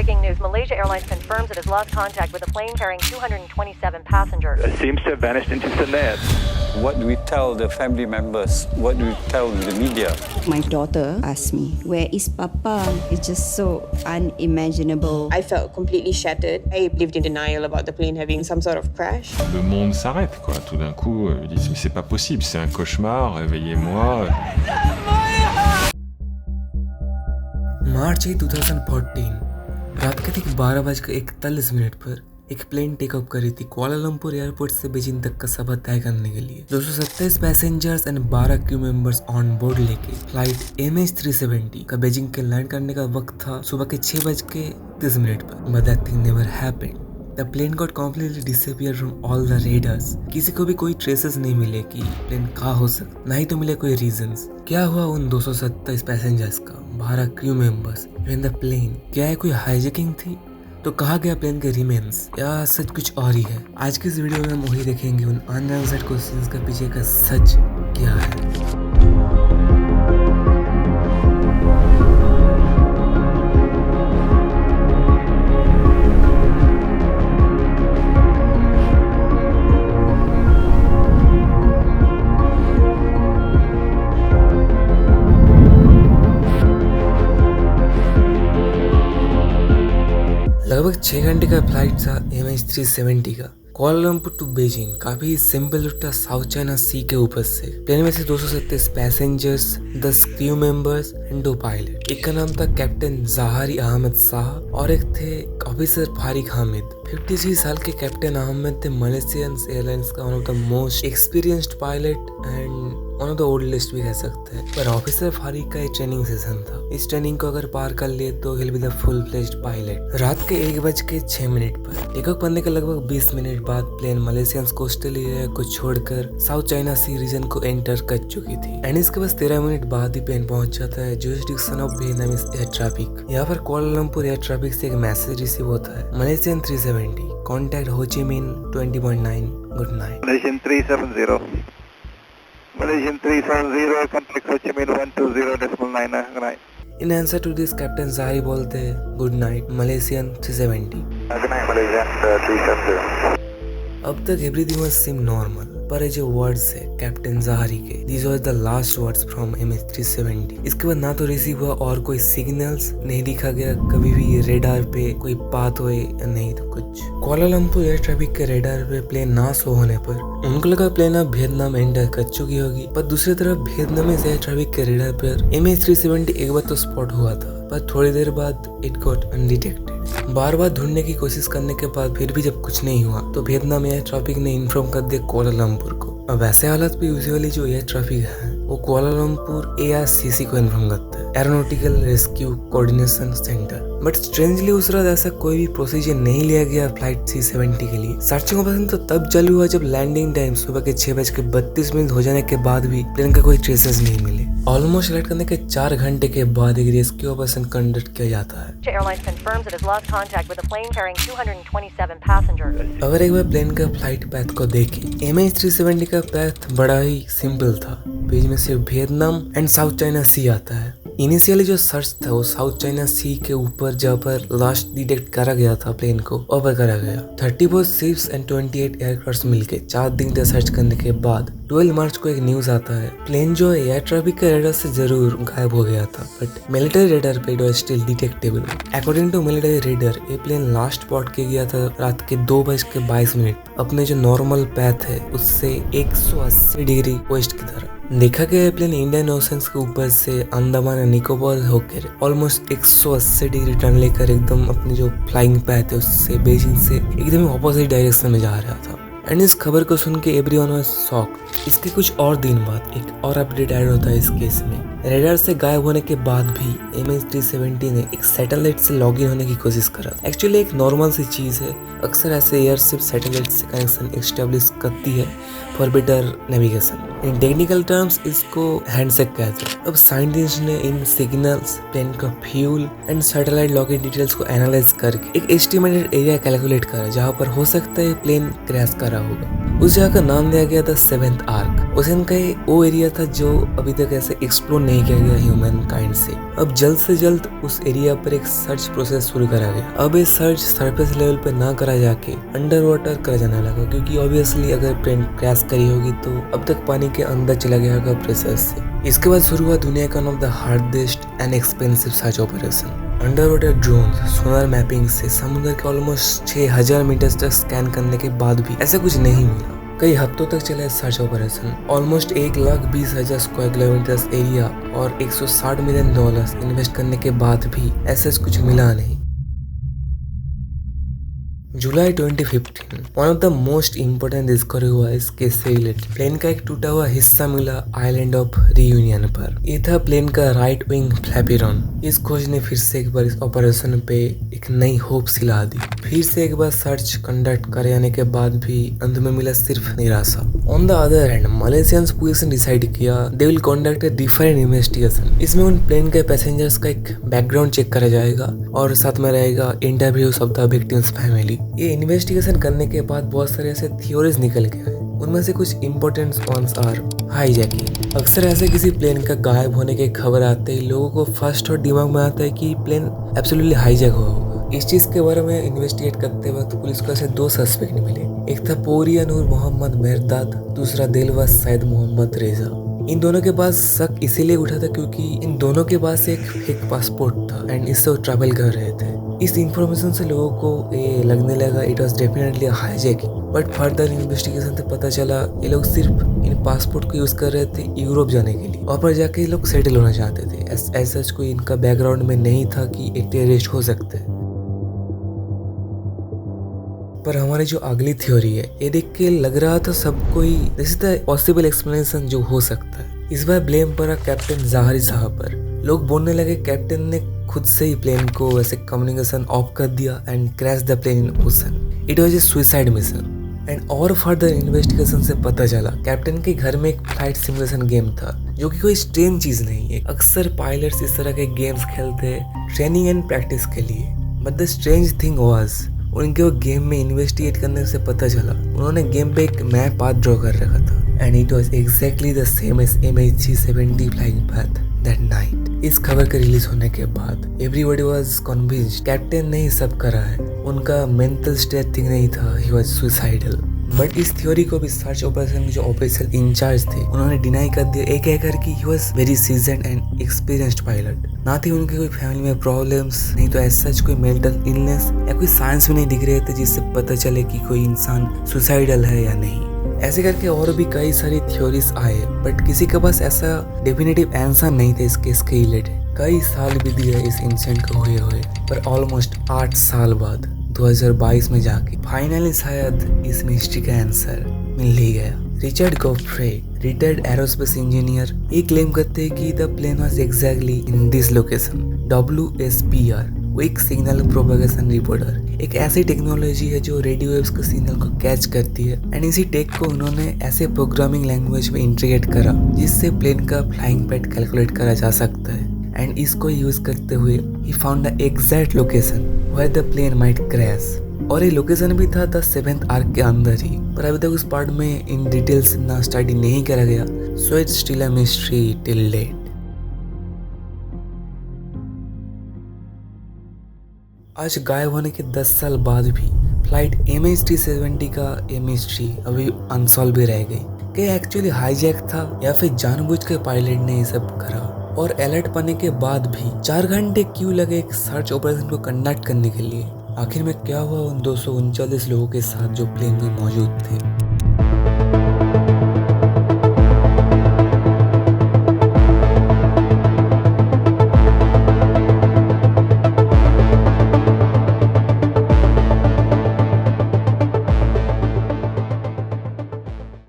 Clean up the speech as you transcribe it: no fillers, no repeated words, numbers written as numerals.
breaking news. Malaysia Airlines confirms it has lost contact with a plane carrying 227 passengers. It seems to have vanished into thin air. What do we tell the family members? What do we tell the media? My daughter asked me, "Where is Papa?" It's just so unimaginable. I felt completely shattered. I lived in denial about the plane having some sort of crash. Le monde s'arrête, quoi. Tout d'un coup, ils disent mais c'est pas possible, c'est un cauchemar, réveillez-moi. मार्च 2014 रात के ठीक 12:41 पर एक plane take off करी थी Kuala Lumpur airport से Beijing तक का सफर तय करने के लिए। 227 passengers and 12 crew members on board लेके फ्लाइट MH370 का बीजिंग के लैंड करने का वक्त था सुबह के 6:30 पर। But that thing never happened. The plane got completely disappear from all the radars. किसी को भी कोई ट्रेसेस नहीं मिले कि प्लेन कहाँ हो सकता, ना ही तो मिले कोई रीजंस। क्या हुआ उन 227 पैसेंजर्स का, 12 crew members in the plane? क्या है कोई हाईजैकिंग थी? तो कहा गया प्लेन के रिमेन्स, या सच कुछ और ही है? आज की इस वीडियो में हम वही देखेंगे उन अनआंसर्ड क्वेश्चंस के पीछे का सच क्या है। लगभग 6 घंटे का फ्लाइट था MH370 का कुआलालंपुर टू बीजिंग। काफी सिंपल रूट था साउथ चाइना सी के ऊपर से। प्लेन में से 237 passengers, 10 crew members and 2 pilot. एक का नाम था कैप्टन ज़ाहरी अहमद शाह और एक थे ऑफिसर फारिक हामिद। 53 साल के कैप्टन अहमद थे मलेशियन एयरलाइंस का one of the most experienced pilot and one of the oldest भी कह सकते हैं। पर ऑफिसर फारिक का एक ट्रेनिंग सेशन था। इस ट्रेनिंग को अगर पार कर लिए तो हिल be the full fledged pilot. रात के 1:06 पर टेक ऑफ करने के लगभग 20 मिनट बाद प्लेन मलेशियन कोस्टल एरिया को छोड़कर साउथ चाइना सी रीजन को एंटर कर चुकी थी। एंड इसके बस 13 मिनट बाद ही प्लेन पहुंच जाता है jurisdiction of Vietnamese air traffic. यहाँ पर कुआलालंपुर एयर ट्रैफिक से एक मैसेज रिसीव होता है, मलेशियन 370 कॉन्टैक्ट हो ची मिन 20.9 good night. Malaysian 370. Malaysian 370, contact Ho Chi Minh 120.9. Good night. In answer to this captain Zaharie बोलते हैं good night Malaysian 370। Good night, Malaysian 370. अब तक एवरीथिंग वाज सीम नॉर्मल, पर ये जो वर्ड्स है कैप्टन ज़ाहरी के, these was the last words from MH370। इसके बाद ना तो रिसीव हुआ और कोई सिग्नल्स नहीं दिखा गया कभी भी रेडार पे कोई पाथ हुए या नहीं तो कुछ। कुआलालंपुर एयर ट्रैफिक के रेडार पे प्लेन ना शो होने पर उनको लगा प्लेन अब वियतनाम एंटर कर चुकी होगी। पर दूसरी तरफ वियतनामीज एयर ट्रैफिक के रेडार पर MH370 एक बार तो स्पॉट हुआ था, पर थोड़ी देर बाद इट गॉट अनडिटेक्टेड। बार बार ढूंढने की कोशिश करने के बाद फिर भी जब कुछ नहीं हुआ तो वियतनाम एयर ट्रैफिक ने इन्फॉर्म कर दिया कुआलालंपुर को। अब ऐसे हालात पे यूजुअली जो एयर ट्रैफिक है वो कुआलालंपुर ARCC को इन्फॉर्म करता है, aeronautical rescue coordination centre. But strangely उस रात ऐसा कोई भी प्रोसीजर नहीं लिया गया फ्लाइट 370 के लिए। सर्चिंग ऑपरेशन तो तब चालू हुआ जब लैंडिंग टाइम सुबह के 6:32 हो जाने के बाद भी प्लेन का कोई ट्रेसेस नहीं मिले। ऑलमोस्ट लैंड करने के 4 घंटे के बाद एक रेस्क्यू ऑपरेशन कंडक्ट किया जाता है। Airlines confirms it has lost contact with a plane carrying 227 passengers. अगर एक बार प्लेन का फ्लाइट पैथ को देखें, MH370 का पैथ बड़ा ही सिंपल था। बीच में सिर्फ वियतनाम एंड साउथ चाइना सी आता है। इनिशियली जो सर्च था वो साउथ चाइना सी के ऊपर जहाँ पर लास्ट डिटेक्ट करा गया था प्लेन को, वहाँ पर करा गया। 34 शिप्स एंड 28 एयरक्राफ्ट मिलके 4 दिन तक सर्च करने के बाद 12 मार्च को एक न्यूज आता है प्लेन जो एयर ट्रैफिक के रेडार से जरूर गायब हो गया था, बट मिलिट्री रेडार पे it was still detectable. According to military radar ये प्लेन लास्ट स्पॉट किया गया था रात के 2:22 अपने जो नॉर्मल पैथ है उससे 180 डिग्री वेस्ट की तरफ। देखा गया प्लेन इंडियन ओशंस के ऊपर से अंडमान एंड निकोबार होकर ऑलमोस्ट 180 डिग्री टर्न लेकर एकदम अपनी जो फ्लाइंग पैथ है उससे बीजिंग से एकदम ऑपोजिट डायरेक्शन में जा रहा था। एंड इस खबर को सुन के एवरीवन वाज शॉक्ड। इसके कुछ और दिन बाद एक और अपडेट ऐड होता है इस केस में। रेडार से गायब होने के बाद भी MH370 ने एक सैटेलाइट से लॉगिन होने की कोशिश करा। एक्चुअली एक नॉर्मल सी चीज है, अक्सर ऐसे एयरशिप सैटेलाइट से कनेक्शन एस्टेब्लिश करती है for better navigation. In technical terms इसको हैंडशेक कहते हैं। अब साइंटिस्ट ने इन सिग्नल्स, प्लेन का fuel and satellite login details को एनालाइज करके एक एस्टिमेटेड एरिया कैलकुलेट करा जहाँ पर हो सकता है प्लेन क्रैश करा होगा। उस जगह का नाम दिया गया था 7th आर्क। ओशन का वो एरिया था जो अभी तक ऐसे एक्सप्लोर नहीं किया गया ह्यूमन काइंड से। अब जल्द से जल्द उस एरिया पर एक सर्च प्रोसेस शुरू करा गया। अब ये सर्च सरफेस लेवल पे ना करा जाके अंडर वाटर करा जाने लगा, क्योंकि ऑब्वियसली अगर प्लेन क्रैश करी होगी तो अब तक पानी के अंदर चला गया होगा प्रेशर से। इसके बाद शुरू हुआ दुनिया का one of the hardest and expensive search operation. Under water drone Sonar mapping से समुद्र के ऑलमोस्ट 6000 मीटर तक स्कैन करने के बाद भी ऐसा कुछ नहीं मिला। कई हफ्तों तक चला search operation. Almost 1,20,000 square kilometre area और $160 मिलियन इन्वेस्ट करने के बाद भी ऐसा कुछ मिला नहीं। जुलाई 2015 one of the most important discovery हुआ इसके से रिलेटेड। प्लेन का एक टूटा हुआ हिस्सा मिला आइलैंड ऑफ रियूनियन पर। ये था प्लेन का राइट विंग फ्लैपिरॉन। इस खोज ने फिर से एक बार इस ऑपरेशन पे एक नई होप सिला दी। फिर से एक बार सर्च कंडक्ट कर जाने के बाद भी अंत में मिला सिर्फ निराशा। On the other hand Malaysians police ने डिसाइड किया they will conduct a different investigation. इसमें उन प्लेन के पैसेंजर्स का एक बैकग्राउंड चेक करा जाएगा और साथ में रहेगा interviews of the victims family. ये इन्वेस्टिगेशन करने के बाद बहुत सारे ऐसे थ्योरीज निकल के आए। उनमें से कुछ इंपॉर्टेंट पॉइंट्स आर हाईजैकिंग। अक्सर ऐसे किसी प्लेन का गायब होने की खबर आते ही लोगों को फर्स्ट और दिमाग में आता है कि प्लेन एब्सोल्युटली हाईजैक हुआ होगा। इस चीज के बारे में इन्वेस्टिगेट करते वक्त पुलिस को ऐसे 2 सस्पेक्ट मिले। एक था पोरिया नूर मोहम्मद मेहरदाद, दूसरा दिलवाज सैयद मोहम्मद रेजा। इन दोनों के पास शक इसीलिए उठा था क्योंकि इन दोनों के पास एक फेक पासपोर्ट था एंड इससे वो ट्रैवल कर रहे थे। इस इंफॉर्मेशन से लोगों को ये लगने लगा it was definitely hijacking. But further investigation से पता चला ये लोग सिर्फ इन पासपोर्ट को यूज कर रहे थे यूरोप जाने के लिए। वहाँ पर जाके ये लोग सेटल होना चाहते थे। ऐसा कोई इनका बैकग्राउंड में नहीं था कि एक टेररिस्ट हो सकते हैं। पर हमारी जो अगली थ्योरी है ये देख के लग रहा था सब कोई this is the possible explanation जो हो सकता है। इस बार ब्लेम पड़ा कैप्टन जहारी साहब पर। लोग बोलने लगे कैप्टन ने खुद से ही प्लेन को वैसे कम्युनिकेशन ऑफ कर दिया and crash the plane in ocean. It was a suicide mission. And और फर्दर इन्वेस्टिगेशन से पता चला कैप्टन के घर में एक फ्लाइट सिमुलेशन गेम था जो कि कोई स्ट्रेंज चीज नहीं है। अक्सर पायलट्स इस तरह के गेम्स खेलते हैं ट्रेनिंग एंड प्रैक्टिस के लिए। But the strange thing was उनके वो गेम में इन्वेस्टिगेट करने से पता चला उन्होंने गेम पे एक मैप पाथ ड्रॉ कर रखा था and it was exactly the same as MH370 flying path that night. इस खबर के रिलीज होने के बाद एवरीबॉडी वाज कन्विंस्ड कैप्टन ने ही सब करा है। उनका मेंटल स्टेट थिंग नहीं था, ही वाज सुसाइडल। बट इस थ्योरी को भी सर्च ऑपरेशन के जो ऑपरेशनल इंचार्ज थे उन्होंने डिनाई कर दिया एक कहकर कि he was very seasoned and experienced pilot. ना थी उनके कोई फैमिली में प्रॉब्लम्स, नहीं तो ऐसा कोई मेंटल इलनेस या कोई साइंस भी नहीं दिख रहे थे जिससे पता चले कि कोई इंसान सुसाइडल है या नहीं। ऐसे करके और भी कई सारी थ्योरीज आए बट किसी के पास ऐसा डेफिनेटिव आंसर नहीं था इस केस के रिलेटेड। कई साल बीत गए इस इंसिडेंट को हुए पर ऑलमोस्ट 8 साल बाद 2022 में जाके फाइनली शायद इस मिस्ट्री का आंसर मिल ही गया। Richard Godfrey retired aerospace engineer ये क्लेम करते हैं कि the plane was exactly in this location. WSPR वो एक सिग्नल प्रोपेगेशन रिपोर्टर, एक ऐसी टेक्नोलॉजी है जो रेडियो वेव्स के सिग्नल को कैच करती है एंड इसी टेक को उन्होंने ऐसे प्रोग्रामिंग लैंग्वेज में इंटीग्रेट करा जिससे प्लेन का फ्लाइंग पैड कैलकुलेट करा जा सकता है। एंड इसको यूज करते हुए ही found the exact location where the plane might crash. और ये लोकेशन भी था द 7th आर्क के अंदर ही, पर अभी तक उस पार्ट में इन डिटेल्स ना स्टडी नहीं करा गया। So it's still a mystery till date. आज गायब होने के 10 साल बाद भी फ्लाइट MH370 का ये मिस्ट्री अभी अनसॉल्व भी रह गई कि एक्चुअली हाईजैक था या फिर जानबूझ के पायलट ने ये सब करा। और अलर्ट पाने के बाद भी 4 घंटे क्यों लगे एक सर्च ऑपरेशन को कंडक्ट करने के लिए? आखिर में क्या हुआ उन 239 लोगों के साथ जो प्लेन में मौजूद थे?